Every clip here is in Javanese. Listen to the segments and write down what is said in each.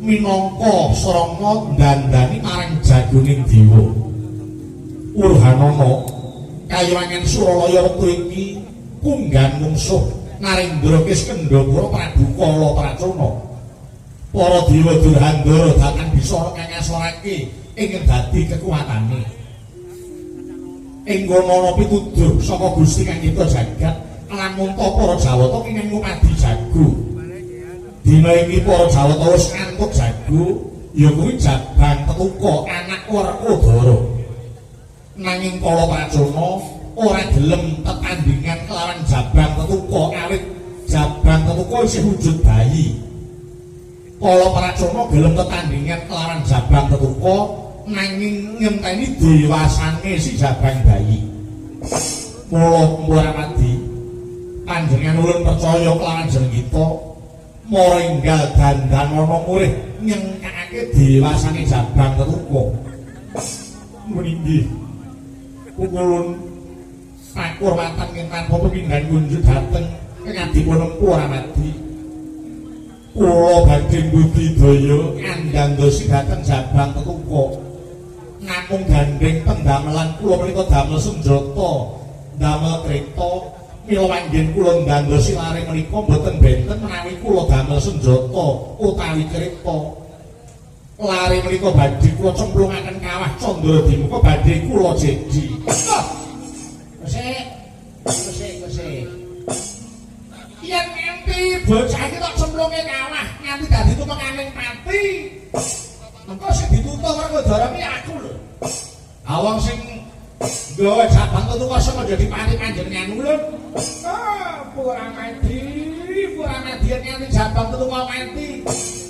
Minangka srana ndandani marang jagoning dewa Urhanana kayiwangan Suralaya wektu iki kunggan mungsuh Narendra Kiskendhapura Prabu Kala Pracana para dewa Durhandara datang bisa kang ngasorake ing dadi kekuwatane ing kono pituduh saka Gusti Kang Cipta Jagat lamun para Jawata kenging ngupadi jago. Dina iki para Jawata wis antuk jago, ya kuwi Jabang Tetuka anak Werkudara. Nanging Kala Pracana ora gelem tetandhingan kelawan Jabang Tetuka awit Jabang Tetuka isih wujud bayi. Kala Pracana gelem tetandhingan kelawan Jabang Tetuka nanging ngenteni dewasane si Jabang bayi. Mula Muramadi panjenengan ulun percaya kelawan jeneng kita Moringgal Dandanana murih nyengkake dewasane Jabang Tetuka. Meninggih pukulun pakurmatan ingkang pepindhan kunjuk dhateng kengabdipun Empu Ramadi. Kula badhe budidaya ngandhandosi dhateng Jabang Tetuka. Namung gandeng pendamelan kula menika damel senjata, damel kreta. Mila wanggen kula ndandosi lare menika boten benten menawi kula damel senjata utawi kreta. Lare menika badhe kula cemplungaken kawah Candra Dimuka badhe kula jeji. Gusik. Yen nganti bocah iki tok cemplunge kawah nganti dadi tumenganing pati. Mengko sing ditutup Werkudara iki aku lho. Awang sing gawe Jabang Tetuka sing dadi pati panjenengan ulun. Puramadi nganti Jabang Tetuka mati.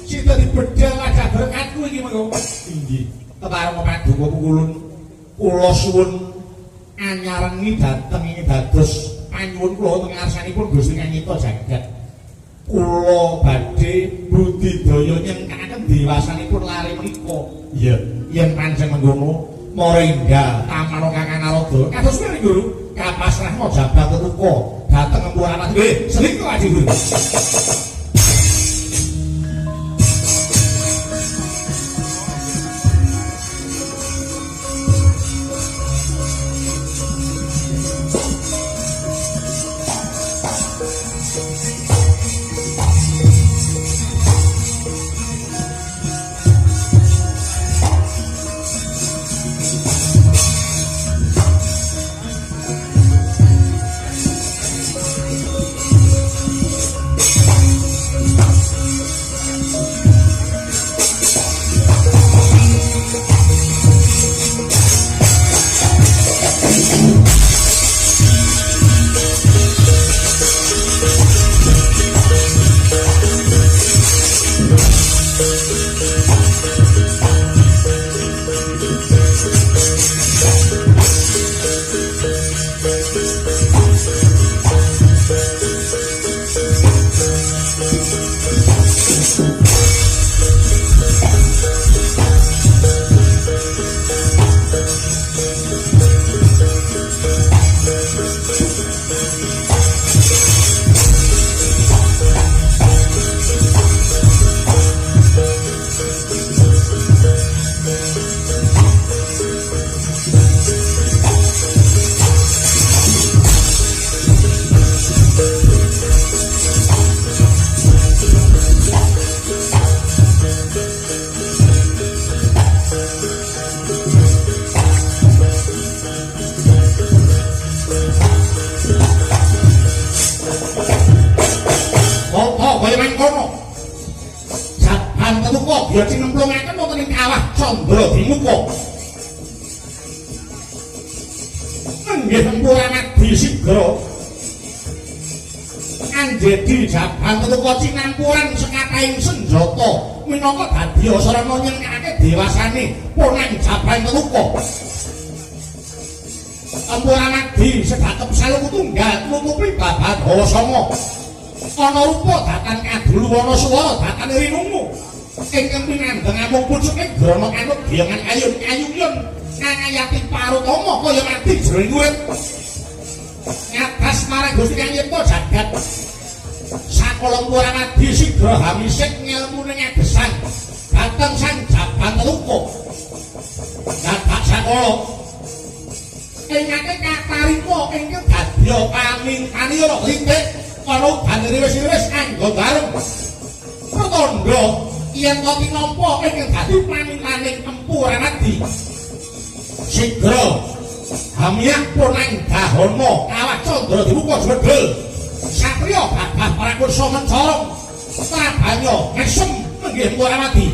Sing dadi bedhal wajah berkatku iki mengko. Inggih. Kepareng paduka pukulun kula suwun anyarengi dhateng ing dados panyuwun kula teng ngarsanipun Gusti Kang Cipta Jagat. Kula badhe budidaya nyengkakaken dewasanipun lari menika. Iya, yen pancen mengkono Moringga tamana Kakang Narada kados pundi Guru kapasrahna jabat tetuka dhateng Empu Ramadi. Nggih, selingkuh Aji Guru. Ana rupa datan kadulu ana swara datan rinungu ingkang pinandheng amung pucuke grana kanut biyangan ayun-ayun ngayati parutama kaya mati jroning urip ngatas marang Gusti Kang Yipta jagat sakala Puramadi sigra hamisik ngelmune ngedesan dhateng sang Jaban Teluka dadak sakala ingkang katarima ingkang dadya pamintanira lintik ana bandere wis anggo bareng pertandha yen to tinampa ingkang dadi pamintaning Empu Ramadi sigra hamiyak punang dahana kawah candra dibuka jedhel satriya gagah prakursa mencorong prabanya ngesem nenggih Empu Ramadi.